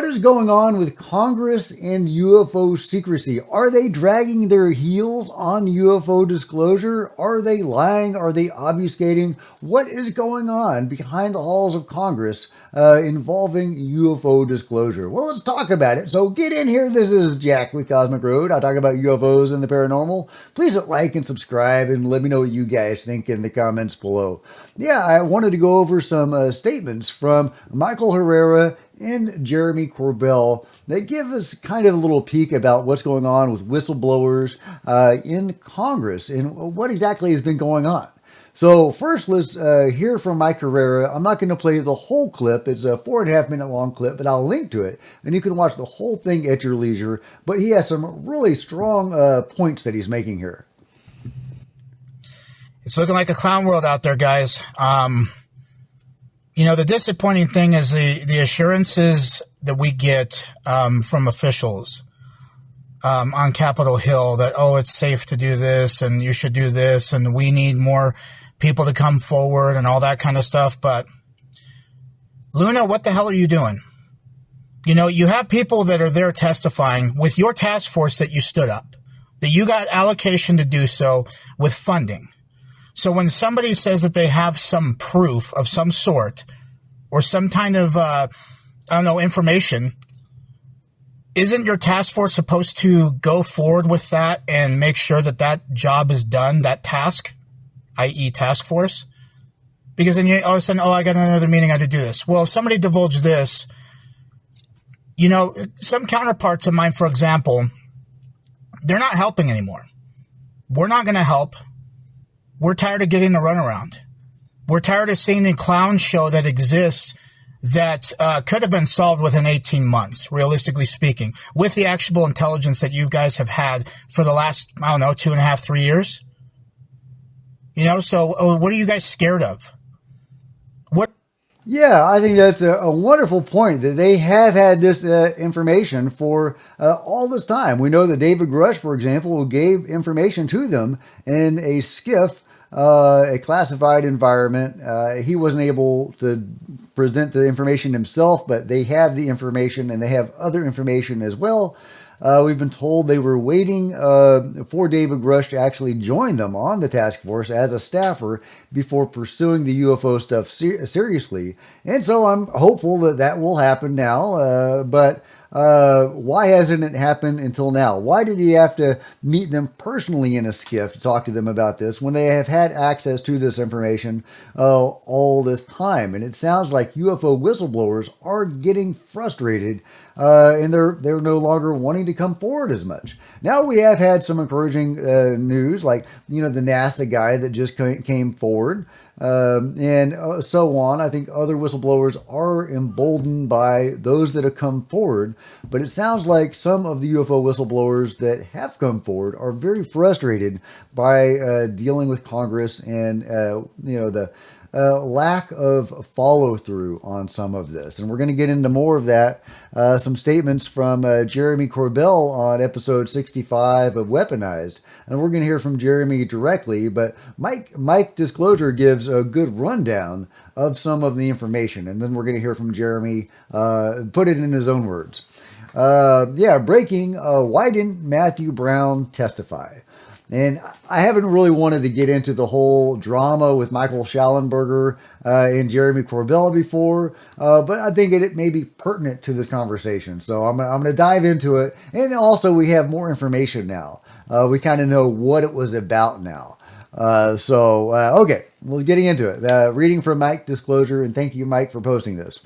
what is going on with Congress and UFO secrecy? Are they dragging their heels on UFO disclosure? Are they lying? Are they obfuscating? What is going on behind the halls of Congress involving UFO disclosure? Well, let's talk about it. So get in here. This is Jack with Cosmic Road. I talk about UFOs and the paranormal. Please like and subscribe and let me know what you guys think in the comments below. Yeah, I wanted to go over some statements from Michael Herrera and Jeremy Corbell. They give us kind of a little peek about what's going on with whistleblowers in Congress and what exactly has been going on. So first, let's hear from Mike Herrera. I'm not going to play the whole clip. It's a 4.5 minute long clip, but I'll link to it, and you can watch the whole thing at your leisure. But he has some really strong points that he's making here. It's looking like a clown world out there, guys. The disappointing thing is the assurances that we get from officials on Capitol Hill that, oh, it's safe to do this and you should do this and we need more people to come forward and all that kind of stuff. But Luna, what the hell are you doing? You have people that are there testifying with your task force that you stood up, that you got allocation to do so with funding. So when somebody says that they have some proof of some sort or some kind of, information, isn't your task force supposed to go forward with that and make sure that that job is done, that task, i.e. task force? Because then you all of a sudden, I got another meeting, I had to do this. Well, if somebody divulged this, some counterparts of mine, for example, they're not helping anymore. We're not going to help. We're tired of getting the runaround. We're tired of seeing the clown show that exists that could have been solved within 18 months, realistically speaking, with the actual intelligence that you guys have had for the last, 2.5, 3 years. So what are you guys scared of? What? Yeah, I think that's a wonderful point that they have had this information for all this time. We know that David Grush, for example, gave information to them in a skiff, a classified environment. He wasn't able to present the information himself, but they have the information and they have other information as well. We've been told they were waiting for David Grush to actually join them on the task force as a staffer before pursuing the UFO stuff seriously. And so I'm hopeful that that will happen now. But why hasn't it happened until now? Why did he have to meet them personally in a skiff to talk to them about this when they have had access to this information all this time? And it sounds like UFO whistleblowers are getting frustrated and they're no longer wanting to come forward as much. Now we have had some encouraging news, like the NASA guy that just came forward. And so on. I think other whistleblowers are emboldened by those that have come forward, but it sounds like some of the UFO whistleblowers that have come forward are very frustrated by dealing with Congress and the lack of follow through on some of this. And we're going to get into more of that. Some statements from Jeremy Corbell on episode 65 of Weaponized. And we're going to hear from Jeremy directly, but Mike Disclosure gives a good rundown of some of the information. And then we're going to hear from Jeremy put it in his own words. Breaking. Why didn't Matthew Brown testify? And I haven't really wanted to get into the whole drama with Michael Schallenberger and Jeremy Corbell before, but I think it may be pertinent to this conversation. So I'm going to dive into it. And also we have more information now. We kind of know what it was about now. Okay, well, getting into it. Reading from Mike Disclosure, and thank you, Mike, for posting this.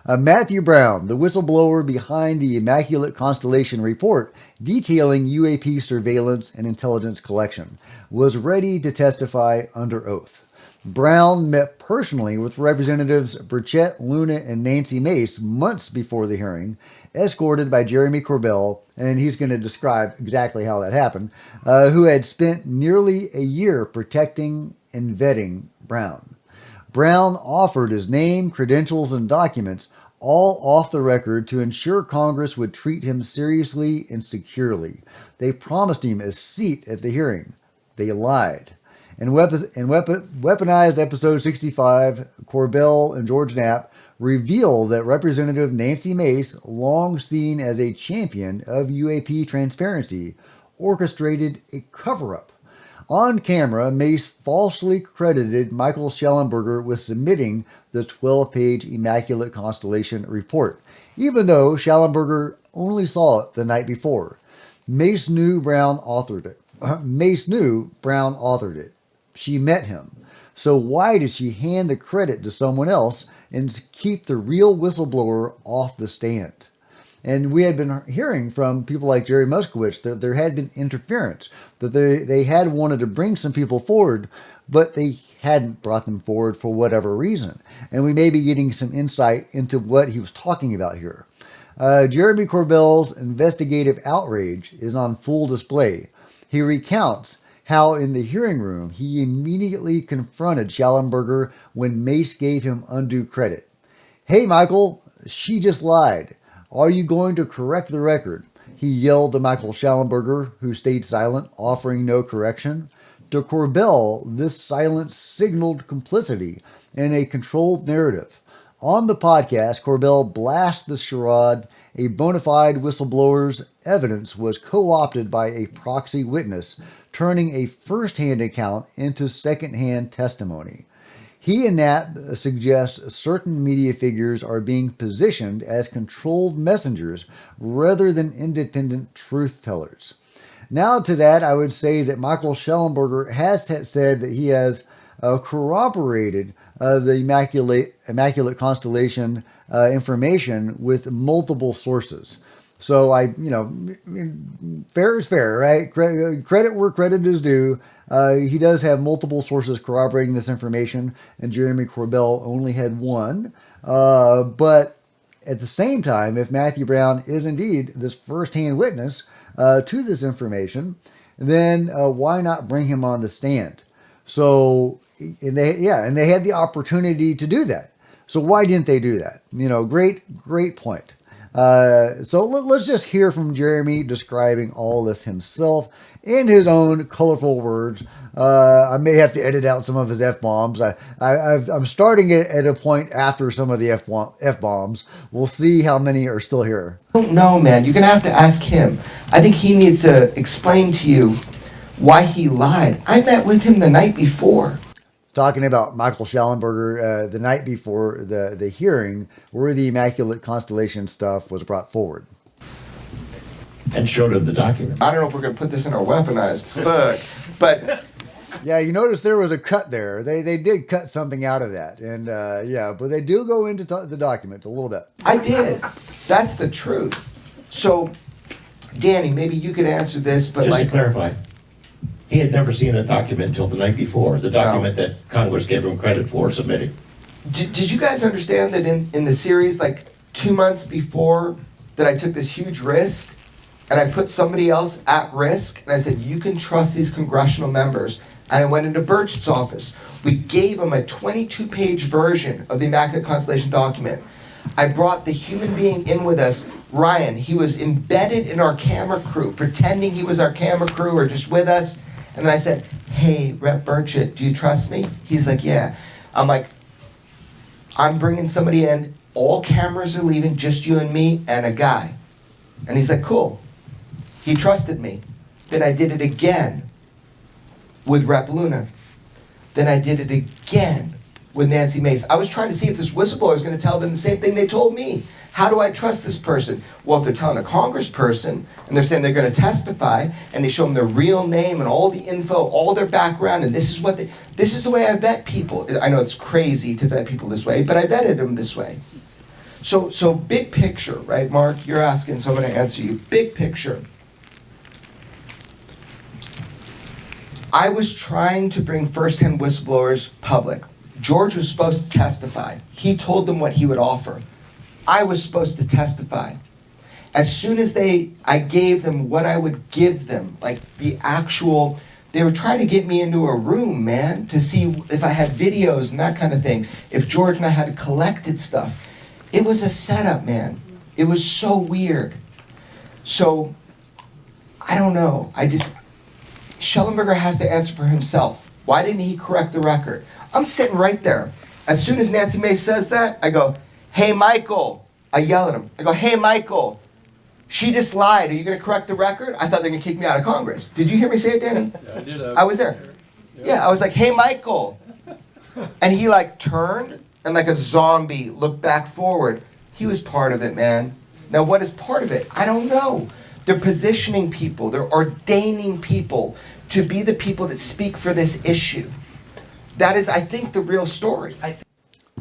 Matthew Brown, the whistleblower behind the Immaculate Constellation report detailing UAP surveillance and intelligence collection, was ready to testify under oath. Brown met personally with Representatives Burchett, Luna, and Nancy Mace months before the hearing, escorted by Jeremy Corbell, and he's going to describe exactly how that happened, who had spent nearly a year protecting and vetting Brown. Brown offered his name, credentials, and documents, all off the record, to ensure Congress would treat him seriously and securely. They promised him a seat at the hearing. They lied. In Weaponized episode 65, Corbell and George Knapp revealed that Representative Nancy Mace, long seen as a champion of UAP transparency, orchestrated a cover-up. On camera, Mace falsely credited Michael Schellenberger with submitting the 12-page Immaculate Constellation report, even though Schellenberger only saw it the night before. Mace knew Brown authored it. She met him. So why did she hand the credit to someone else and keep the real whistleblower off the stand? And we had been hearing from people like Jerry Moskowitz that there had been interference, that they had wanted to bring some people forward, but they hadn't brought them forward for whatever reason. And we may be getting some insight into what he was talking about here. Jeremy Corbell's investigative outrage is on full display. He recounts how in the hearing room he immediately confronted Schellenberger when Mace gave him undue credit. "Hey, Michael, she just lied. Are you going to correct the record?" he yelled to Michael Schellenberger, who stayed silent, offering no correction. To Corbell, this silence signaled complicity in a controlled narrative. On the podcast, Corbell blasts the charade. A bona fide whistleblower's evidence was co-opted by a proxy witness, turning a first-hand account into second-hand testimony. He and Nat suggest certain media figures are being positioned as controlled messengers rather than independent truth tellers. Now to that, I would say that Michael Schellenberger has said that he has corroborated the Immaculate Constellation information with multiple sources. So fair is fair, right? Credit where credit is due. He does have multiple sources corroborating this information, and Jeremy Corbell only had one. But at the same time, if Matthew Brown is indeed this first-hand witness to this information, then why not bring him on the stand? So, and they had the opportunity to do that. So why didn't they do that? Great point. So let's just hear from Jeremy describing all this himself in his own colorful words. I may have to edit out some of his F-bombs. I'm starting it at a point after some of the F-bombs. We'll see how many are still here. I don't know, man. You're going to have to ask him. I think he needs to explain to you why he lied. I met with him the night before. Talking about Michael Schellenberger the night before the hearing where the Immaculate Constellation stuff was brought forward. And showed him the document. I don't know if we're going to put this in our weaponized book, but... Yeah, you notice there was a cut there. They did cut something out of that. And but they do go into the document a little bit. I did. That's the truth. So, Danny, maybe you could answer this, but Just to clarify, he had never seen a document until the night before, the document that Congress gave him credit for submitting. Did you guys understand that in the series, 2 months before that I took this huge risk, and I put somebody else at risk, and I said, you can trust these congressional members. And I went into Burchett's office. We gave him a 22-page version of the Immaculate Constellation document. I brought the human being in with us, Ryan. He was embedded in our camera crew, pretending he was our camera crew or just with us. And then I said, hey, Rep Burchett, do you trust me? He's like, yeah. I'm like, I'm bringing somebody in. All cameras are leaving, just you and me and a guy. And he's like, cool. He trusted me. Then I did it again with Rep Luna. Then I did it again with Nancy Mace. I was trying to see if this whistleblower is going to tell them the same thing they told me. How do I trust this person? Well, if they're telling a congressperson and they're saying they're going to testify and they show them their real name and all the info, all their background, and this is the way I vet people. I know it's crazy to vet people this way, but I vetted them this way. So big picture, right, Mark? You're asking, so I'm going to answer you. Big picture. I was trying to bring first-hand whistleblowers public. George was supposed to testify. He told them what he would offer. I was supposed to testify. As soon as I gave them what I would give them, they were trying to get me into a room, man, to see if I had videos and that kind of thing, if George and I had collected stuff. It was a setup, man. It was so weird. So, I don't know. Schellenberger has to answer for himself. Why didn't he correct the record? I'm sitting right there. As soon as Nancy Mace says that, I go, Hey, Michael. I yell at him. I go, hey, Michael, she just lied. Are you going to correct the record? I thought they were going to kick me out of Congress. Did you hear me say it, Danny? Yeah, I did. I was there. Yeah, I was like, hey, Michael. And he like turned and like a zombie looked back forward. He was part of it, man. Now, what is part of it? I don't know. They're positioning people. They're ordaining people to be the people that speak for this issue. That is, I think, the real story.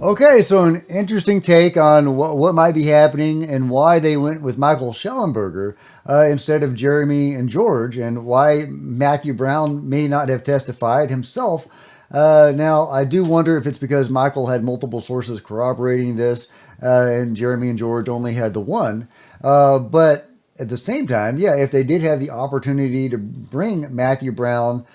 Okay, so an interesting take on what might be happening and why they went with Michael Schellenberger instead of Jeremy and George, and why Matthew Brown may not have testified himself. Now, I do wonder if it's because Michael had multiple sources corroborating this, and Jeremy and George only had the one. But at the same time, yeah, if they did have the opportunity to bring Matthew Brown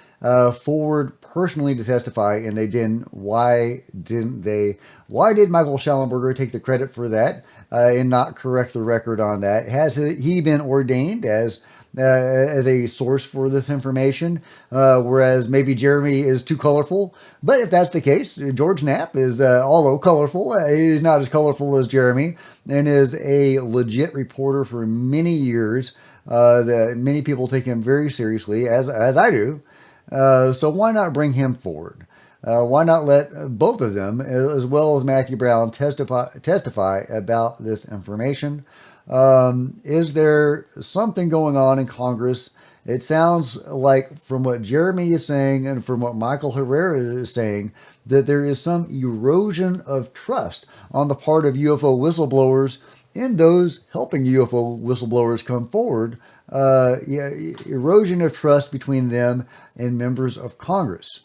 forward personally to testify, and they didn't, why didn't they? Why did Michael Schellenberger take the credit for that and not correct the record on that? Has he been ordained as a source for this information, whereas maybe Jeremy is too colorful? But if that's the case, George Knapp is, although colorful, he's not as colorful as Jeremy, and is a legit reporter for many years. That many people take him very seriously, as I do. So why not bring him forward? Why not let both of them, as well as Matthew Brown, testify about this information? Is there something going on in Congress? It sounds like, from what Jeremy is saying and from what Michael Herrera is saying, that there is some erosion of trust on the part of UFO whistleblowers in those helping UFO whistleblowers come forward. Erosion of trust between them and members of Congress.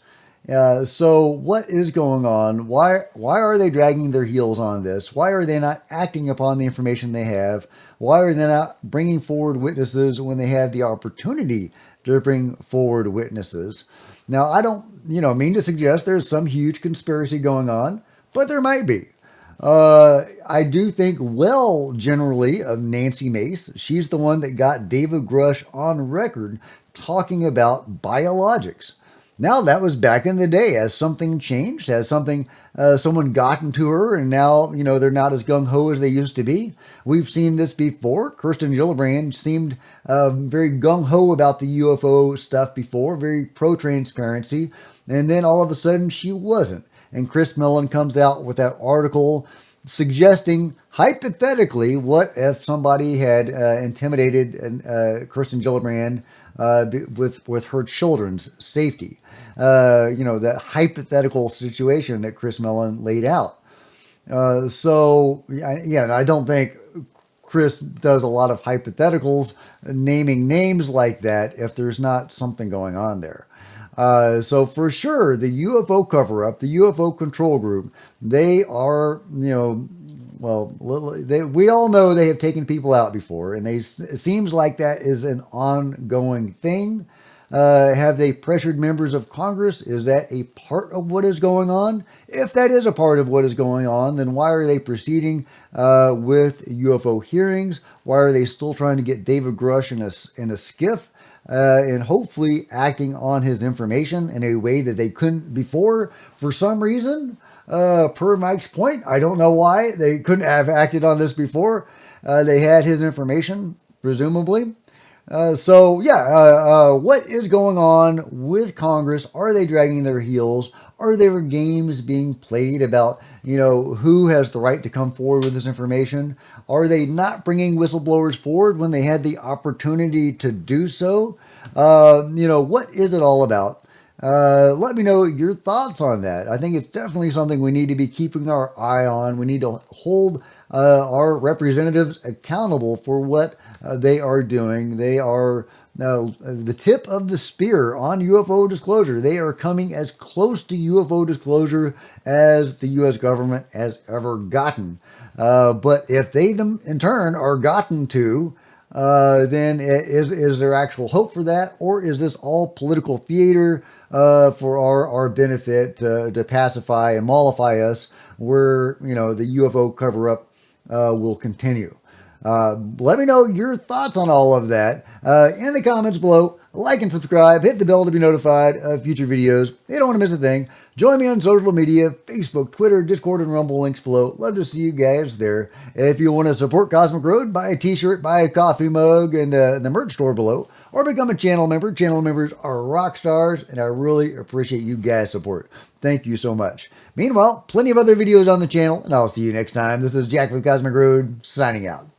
So what is going on? Why are they dragging their heels on this? Why are they not acting upon the information they have? Why are they not bringing forward witnesses when they have the opportunity to bring forward witnesses? Now, I don't, mean to suggest there's some huge conspiracy going on, but there might be. I do think well generally of Nancy Mace. She's the one that got David Grush on record talking about biologics. Now, that was back in the day. Has something changed? Has someone gotten to her, and now, they're not as gung-ho as they used to be? We've seen this before. Kirsten Gillibrand seemed very gung-ho about the UFO stuff before, very pro-transparency, and then all of a sudden she wasn't. And Chris Mellon comes out with that article suggesting, hypothetically, what if somebody had intimidated Kirsten Gillibrand with her children's safety? That hypothetical situation that Chris Mellon laid out. I don't think Chris does a lot of hypotheticals, naming names like that, if there's not something going on there. So for sure, the UFO cover-up, the UFO control group, they are, we all know they have taken people out before, and it seems like that is an ongoing thing. Have they pressured members of Congress? Is that a part of what is going on? If that is a part of what is going on, then why are they proceeding with UFO hearings? Why are they still trying to get David Grush in a skiff? And hopefully acting on his information in a way that they couldn't before for some reason. Per Mike's point, I don't know why they couldn't have acted on this before. They had his information, presumably. What is going on with Congress? Are they dragging their heels? Are there games being played about, who has the right to come forward with this information? Are they not bringing whistleblowers forward when they had the opportunity to do so? What is it all about? Let me know your thoughts on that. I think it's definitely something we need to be keeping our eye on. We need to hold our representatives accountable for what they are doing. They are the tip of the spear on UFO disclosure. They are coming as close to UFO disclosure as the U.S. government has ever gotten. But if they, in turn, are gotten to, then is there actual hope for that? Or is this all political theater for our benefit to pacify and mollify us, where, the UFO cover-up will continue? Let me know your thoughts on all of that in the comments below. Like and subscribe. Hit the bell to be notified of future videos. You don't want to miss a thing. Join me on social media, Facebook, Twitter, Discord, and Rumble, links below. Love to see you guys there. If you want to support Cosmic Road, buy a t-shirt, buy a coffee mug, and the merch store below, or become a channel member. Channel members are rock stars, and I really appreciate you guys' support. Thank you so much. Meanwhile, plenty of other videos on the channel, and I'll see you next time. This is Jack with Cosmic Road, signing out.